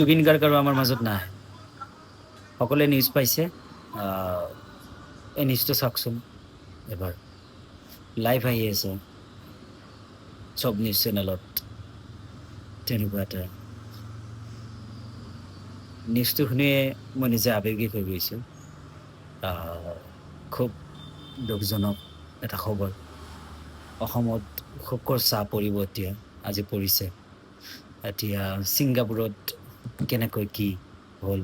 জুবিন গাৰ্গ আৰু আমাৰ মাজত নাই সকলোৱে নিউজ পাইছে এই নিউজটো চাওকচোন এবাৰ লাইভ আহি আছে চব নিউজ চেনেলত তেনেকুৱা এটা নিউজটো শুনিয়ে মই নিজে আৱেগিক হৈ গৈছোঁ খুব দুখজনক এটা খবৰ অসমত শোকৰ চাহ পৰিব এতিয়া আজি পৰিছে এতিয়া ছিংগাপুৰত কেনেকৈ কি হ'ল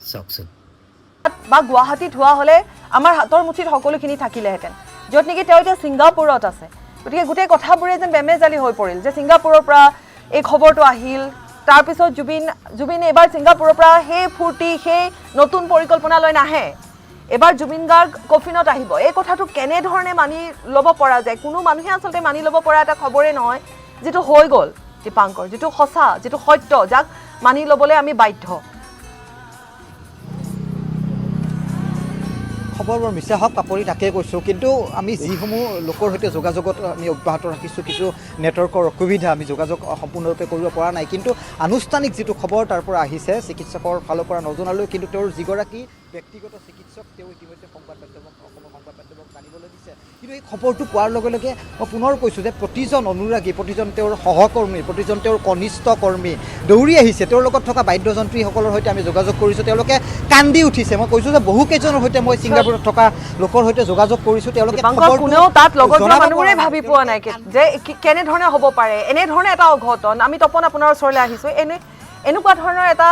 চাওকচোন বা গুৱাহাটীত হোৱা হ'লে আমাৰ হাতৰ মুঠিত সকলোখিনি থাকিলেহেঁতেন য'ত নেকি তেওঁ এতিয়া ছিংগাপুৰত আছে গতিকে গোটেই কথাবোৰে যেন বেমেজালি হৈ পৰিল যে ছিংগাপুৰৰ পৰা এই খবৰটো আহিল তাৰপিছত জুবিনে এবাৰ ছিংগাপুৰৰ পৰা সেই ফূৰ্তি সেই নতুন পৰিকল্পনা লৈ নাহে এবাৰ জুবিন গাৰ্গ কফিনত আহিব এই কথাটো কেনেধৰণে মানি ল'ব পৰা যায় কোনো মানুহে আচলতে মানি ল'ব পৰা এটা খবৰেই নহয় যিটো হৈ গ'ল দীপাংকৰ যিটো সঁচা যিটো সত্য যাক মানি ল'বলৈ আমি বাধ্য খবৰবোৰ মিছা হওক পাপৰি তাকে কৈছোঁ কিন্তু আমি যিসমূহ লোকৰ সৈতে যোগাযোগত আমি অব্যাহত ৰাখিছোঁ কিছু নেটৱৰ্কৰ অসুবিধা আমি যোগাযোগ সম্পূৰ্ণৰূপে কৰিব পৰা নাই কিন্তু আনুষ্ঠানিক যিটো খবৰ তাৰ পৰা আহিছে চিকিৎসকৰ ফালৰ পৰা নজনালৈও কিন্তু তেওঁৰ যিগৰাকী ব্যক্তিগত চিকিৎসক তেওঁ ইতিমধ্যে সংবাদ মাধ্যমক অসমৰ সংবাদ মাধ্যমক জানিবলৈ দিছে কিন্তু এই খবৰটো পোৱাৰ লগে লগে মই পুনৰ কৈছোঁ যে প্ৰতিজন অনুৰাগী প্ৰতিজন তেওঁৰ সহকৰ্মী প্ৰতিজন তেওঁৰ কনিষ্ঠ কৰ্মী দৌৰি আহিছে তেওঁৰ লগত থকা বাদ্যযন্ত্ৰীসকলৰ সৈতে আমি যোগাযোগ কৰিছোঁ তেওঁলোকে কান্দি উঠিছে মই কৈছোঁ যে বহুকেইজনৰ সৈতে মই ছিংগাপুৰত থকা লোকৰ সৈতে যোগাযোগ কৰিছোঁ তেওঁলোকে কোনেও তাত লগত যোৱা মানুহবোৰে ভাবি পোৱা নাই যে কেনেধৰণে হ'ব পাৰে এনেধৰণে এটা অঘটন আমি তপন আপোনাৰ ওচৰলৈ আহিছোঁ এনেকুৱা ধৰণৰ এটা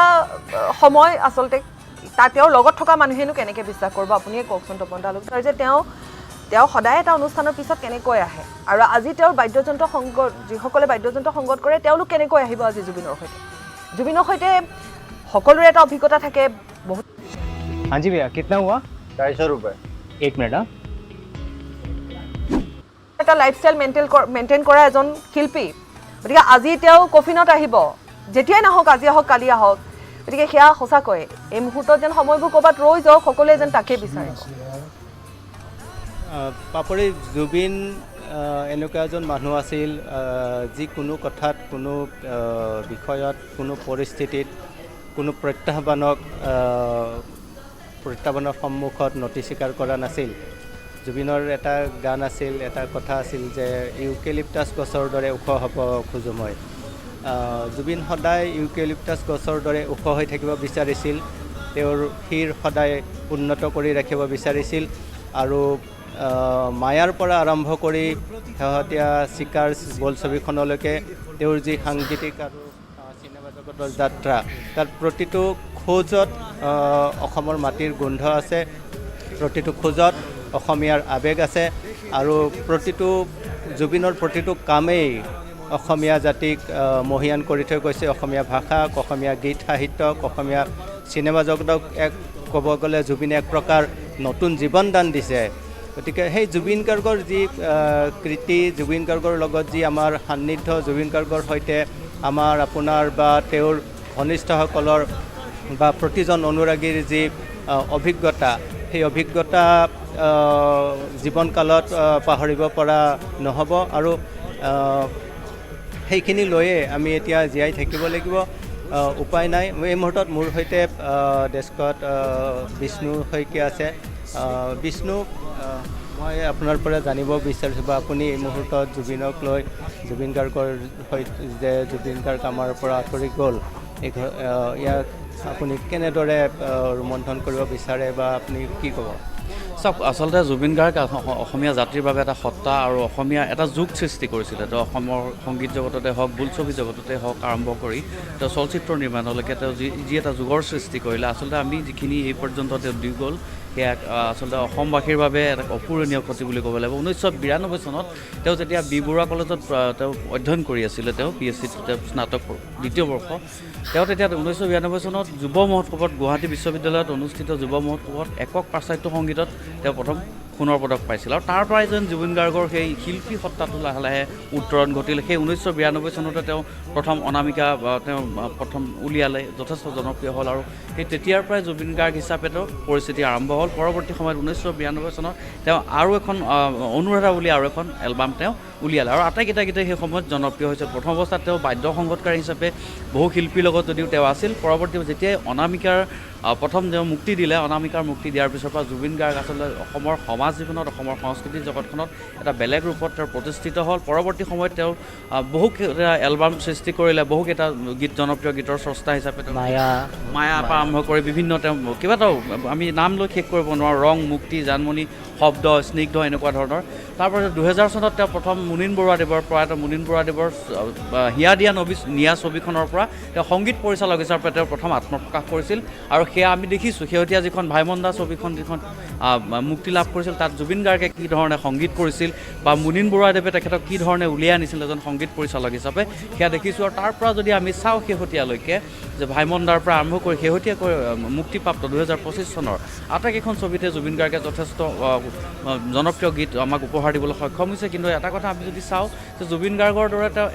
সময় আচলতে তাত তেওঁৰ লগত থকা মানুহেনো কেনেকৈ বিশ্বাস কৰিব আপুনিয়ে কওকচোন তপন তালুকদাৰ যে তেওঁ সদায় এটা অনুষ্ঠানৰ পিছত কেনেকৈ আহে আৰু আজি তেওঁৰ বাদ্যযন্ত্ৰ সংগত যিসকলে বাদ্যযন্ত্ৰ সংগত কৰে তেওঁলোক কেনেকৈ আহিব আজি জুবিনৰ সৈতে সকলোৰে এটা অভিজ্ঞতা থাকে বহুত हाँ जी भैया कितना हुआ 250 रुपये 1 मिनट हाँ এটা লাইফষ্টাইল মেইনটেইন কৰা এজন শিল্পী গতিকে আজি তেওঁ কফিনত আহিব যেতিয়াই নাহক আজি আহক কালি আহক গতিকে সেয়া সঁচাকৈ এই মুহূৰ্তত যেন সময়বোৰ ক'ৰবাত ৰৈ যাওক সকলোৱে যেন তাকেই বিচাৰিব পাপৰি জুবিন এনেকুৱা এজন মানুহ আছিল যিকোনো কথাত কোনো বিষয়ত কোনো পৰিস্থিতিত কোনো প্ৰত্যাহ্বানৰ সন্মুখত নতি স্বীকাৰ কৰা নাছিল জুবিনৰ এটা গান আছিল এটা কথা আছিল যে ইউকেলিপ্টাছ গছৰ দৰে ওখ হ'ব খোজো মই জুবিন সদায় ইউকেলিপ্টাছ গছৰ দৰে ওখ হৈ থাকিব বিচাৰিছিল তেওঁৰ শিৰ সদায় উন্নত কৰি ৰাখিব বিচাৰিছিল আৰু মায়াৰ পৰা আৰম্ভ কৰি শেহতীয়া চিকাৰ বোলছবিখনলৈকে তেওঁৰ যি সাংগীতিক আৰু চিনেমা জগতৰ যাত্ৰা তাৰ প্ৰতিটো খোজত অসমৰ মাটিৰ গোন্ধ আছে প্ৰতিটো খোজত অসমীয়াৰ আৱেগ আছে আৰু জুবিনৰ প্ৰতিটো কামেই অসমীয়া জাতিক মহিয়ান কৰি থৈ গৈছে অসমীয়া ভাষাক অসমীয়া গীত সাহিত্যক অসমীয়া চিনেমা জগতক ক'ব গ'লে জুবিনে এক প্ৰকাৰ নতুন জীৱনদান দিছে গতিকে সেই জুবিন গাৰ্গৰ যি কৃতি জুবিন গাৰ্গৰ লগত যি আমাৰ সান্নিধ্য জুবিন গাৰ্গৰ সৈতে আমাৰ আপোনাৰ বা তেওঁৰ ঘনিষ্ঠসকলৰ বা প্ৰতিজন অনুৰাগীৰ যি অভিজ্ঞতা সেই অভিজ্ঞতা জীৱনকালত পাহৰিব পৰা নহ'ব আৰু সেইখিনি লৈয়ে আমি এতিয়া জীয়াই থাকিব লাগিব উপায় নাই এই মুহূৰ্তত মোৰ সৈতে ডেস্কত বিষ্ণু শইকীয়া আছে বিষ্ণু মই আপোনাৰ পৰা জানিব বিচাৰিছোঁ বা আপুনি এই মুহূৰ্তত জুবিনক লৈ জুবিন গাৰ্গৰ সৈতে যে জুবিন গাৰ্গ আমাৰ পৰা আঁতৰি গ'ল ইয়াক আপুনি কেনেদৰে ৰোমন্থন কৰিব বিচাৰে বা আপুনি কি ক'ব চাওক আচলতে জুবিন গাৰ্গ অসমীয়া জাতিৰ বাবে এটা সত্তা আৰু অসমীয়া এটা যুগ সৃষ্টি কৰিছিলে তেওঁ অসমৰ সংগীত জগততে হওক বোলছবি জগততে হওক আৰম্ভ কৰি তেওঁ চলচ্চিত্ৰ নিৰ্মাণলৈকে তেওঁ যি এটা যুগৰ সৃষ্টি কৰিলে আচলতে আমি যিখিনি এই পৰ্যন্ত তেওঁ দি গ'ল সেয়া আচলতে অসমবাসীৰ বাবে এটা অপূৰণীয় ক্ষতি বুলি ক'ব লাগিব 1992 চনত তেওঁ যেতিয়া বি বৰুৱা কলেজত তেওঁ অধ্যয়ন কৰি আছিলে তেওঁ PhD স্নাতক দ্বিতীয় বৰ্ষ তেওঁ তেতিয়া 1992 চনত যুৱ মহোৎসৱত গুৱাহাটী বিশ্ববিদ্যালয়ত অনুষ্ঠিত যুৱ মহোৎসৱত একক পাশ্চাত্য সংগীতত তেওঁ প্ৰথম সোণৰ পদক পাইছিল আৰু তাৰ পৰাই যেন জুবিন গাৰ্গৰ সেই শিল্পী সত্তাটো লাহে লাহে উত্তৰণ ঘটিল সেই 1992 চনতে তেওঁ প্ৰথম অনামিকা তেওঁ প্ৰথম উলিয়ালে যথেষ্ট জনপ্ৰিয় হ'ল আৰু সেই তেতিয়াৰ পৰাই জুবিন গাৰ্গ হিচাপে তেওঁ পৰিস্থিতি আৰম্ভ হ'ল পৰৱৰ্তী সময়ত 1992 চনত তেওঁ আৰু এখন অনুৰাধা বুলি আৰু এখন এলবাম তেওঁ উলিয়ালে আৰু আটাইকেইটা গীতে সেই সময়ত জনপ্ৰিয় হৈছে প্ৰথম অৱস্থাত তেওঁ বাদ্য সংগীতকাৰ হিচাপে বহু শিল্পীৰ লগত যদিও তেওঁ আছিল পৰৱৰ্তী যেতিয়াই অনামিকাৰ প্ৰথম তেওঁ মুক্তি দিলে অনামিকাৰ মুক্তি দিয়াৰ পিছৰ পৰা জুবিন গাৰ্গ আচলতে অসমৰ সমাজ জীৱনত অসমৰ সংস্কৃতিৰ জগতখনত এটা বেলেগ ৰূপত তেওঁ প্ৰতিষ্ঠিত হ'ল পৰৱৰ্তী সময়ত তেওঁ বহুকেইটা এলবাম সৃষ্টি কৰিলে বহুকেইটা গীত জনপ্ৰিয় গীতৰ স্ৰষ্টা হিচাপে মায়া পৰা আৰম্ভ কৰি বিভিন্ন তেওঁ কেইবাটাও আমি নাম লৈ শেষ কৰিব নোৱাৰোঁ ৰং মুক্তি জানমণি শব্দ স্নিগ্ধ এনেকুৱা ধৰণৰ তাৰপিছত 2000 চনত তেওঁ প্ৰথম মুনীন বৰুৱাদেৱৰ প্ৰয়াত মুনীন বৰুৱাদেৱৰ হিয়া দিয়া নিয়া ছবিখনৰ পৰা তেওঁ সংগীত পৰিচালক হিচাপে তেওঁ প্ৰথম আত্মপ্ৰকাশ কৰিছিল আৰু সেয়া আমি দেখিছোঁ শেহতীয়া যিখন ভাইমন্দা ছবিখন যিখন মুক্তি লাভ কৰিছিল তাত জুবিন গাৰ্গে কি ধৰণে সংগীত কৰিছিল বা মুনীন বৰুৱাদেৱে তেখেতক কি ধৰণে উলিয়াই আনিছিল এজন সংগীত পৰিচালক হিচাপে সেয়া দেখিছোঁ আৰু তাৰ পৰা যদি আমি চাওঁ শেহতীয়ালৈকে যে ভাইমন্দাৰ পৰা আৰম্ভ কৰি শেহতীয়াকৈ মুক্তিপ্ৰাপ্ত 2025 চনৰ আটাইকেইখন ছবিতে জুবিন গাৰ্গে যথেষ্ট জনপ্ৰিয় গীত আমাক উপহাৰ দিবলৈ সক্ষম হৈছে কিন্তু এটা কথা আমি যদি চাওঁ যে জুবিন গাৰ্গৰ দৰে তেওঁ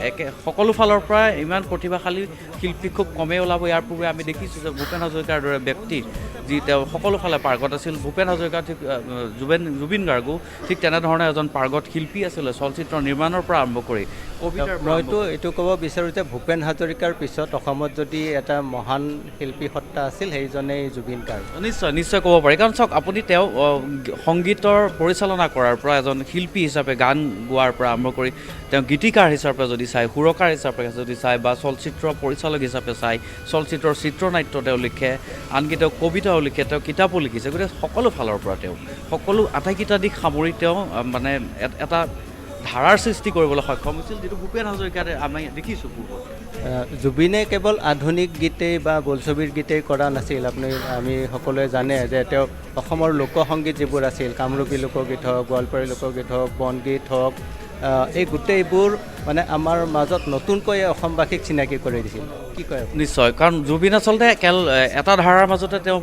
একে সকলো ফালৰ পৰা ইমান প্ৰতিভাশালী শিল্পী খুব কমেই ওলাব ইয়াৰ পূৰ্বে আমি দেখিছোঁ যে ভূপেন হাজৰিকাৰ দৰে ব্যক্তি যি তেওঁ সকলো ফালে পাৰ্গত আছিল ভূপেন হাজৰিকা ঠিক জুবিন গাৰ্গো ঠিক তেনেধৰণে এজন পাৰ্গত শিল্পী আছিলে চলচ্চিত্ৰ নিৰ্মাণৰ পৰা আৰম্ভ কৰি মইতো এইটো ক'ব বিচাৰোঁ যে ভূপেন হাজৰিকাৰ পিছত অসমত যদি এটা মহান শিল্পী সত্তা আছিল সেইজনেই জুবিন গাৰ্গ নিশ্চয় ক'ব পাৰি কাৰণ চাওক আপুনি তেওঁ সংগীতৰ পৰিচালনা কৰাৰ পৰা এজন শিল্পী হিচাপে গান গোৱাৰ পৰা আৰম্ভ কৰি তেওঁ গীতিকাৰ হিচাপে যদি চায় সুৰকাৰ হিচাপে যদি চায় বা চলচ্চিত্ৰ পৰিচালক হিচাপে চায় চলচ্চিত্ৰৰ চিত্ৰনাট্য তেওঁ লিখে আনকি তেওঁ কবিতাও লিখে তেওঁ কিতাপো লিখিছে গতিকে সকলো ফালৰ পৰা তেওঁ সকলো আটাইকেইটা দিশ সামৰি তেওঁ মানে এটা ধাৰাৰ সৃষ্টি কৰিবলৈ সক্ষম হৈছিল যিটো ভূপেন হাজৰিকাৰে আমি দেখিছোঁ পূৰ্বতে জুবিনে কেৱল আধুনিক গীতেই বা বোলছবিৰ গীতেই কৰা নাছিল আমি সকলোৱে জানে যে তেওঁ অসমৰ লোকসংগীত যিবোৰ আছিল কামৰূপী লোকগীত হওক গোৱালপাৰী লোকগীত হওক বনগীত হওক এই গোটেইবোৰ মানে আমাৰ মাজত নতুনকৈ অসমবাসীক চিনাকি কৰি দিছিল কি কয় নিশ্চয় কাৰণ জুবিন আচলতে এটা ধাৰাৰ মাজতে তেওঁ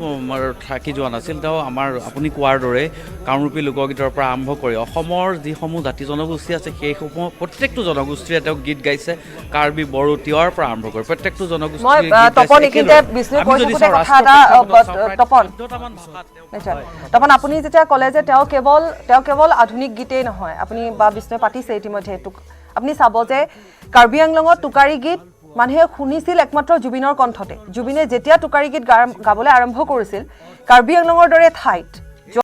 থাকি যোৱা নাছিল তেওঁ আমাৰ আপুনি কোৱাৰ দৰে কামৰূপী লোকগীতৰ পৰা আৰম্ভ কৰি অসমৰ যিসমূহ জাতি জনগোষ্ঠী আছে সেইসমূহ প্ৰত্যেকটো জনগোষ্ঠীৰে তেওঁ গীত গাইছে কাৰ্বি বড়ো তিৱাৰ পৰা আৰম্ভ কৰি প্ৰত্যেকটো জনগোষ্ঠীৰ তপন আপুনি যেতিয়া ক'লে যে তেওঁ কেৱল আধুনিক গীতেই নহয় আপুনি বা বিষ্ণুৱে পাতিছে ইতিমধ্যে আপুনি চাব যে কাৰ্বি আংলঙত টোকাৰী গীত মানুহে শুনিছিল একমাত্ৰ জুবিনৰ কণ্ঠতে জুবিনে যেতিয়া টোকাৰী গীত গাবলৈ আৰম্ভ কৰিছিল কাৰ্বি আংলঙৰ দৰে ঠাইত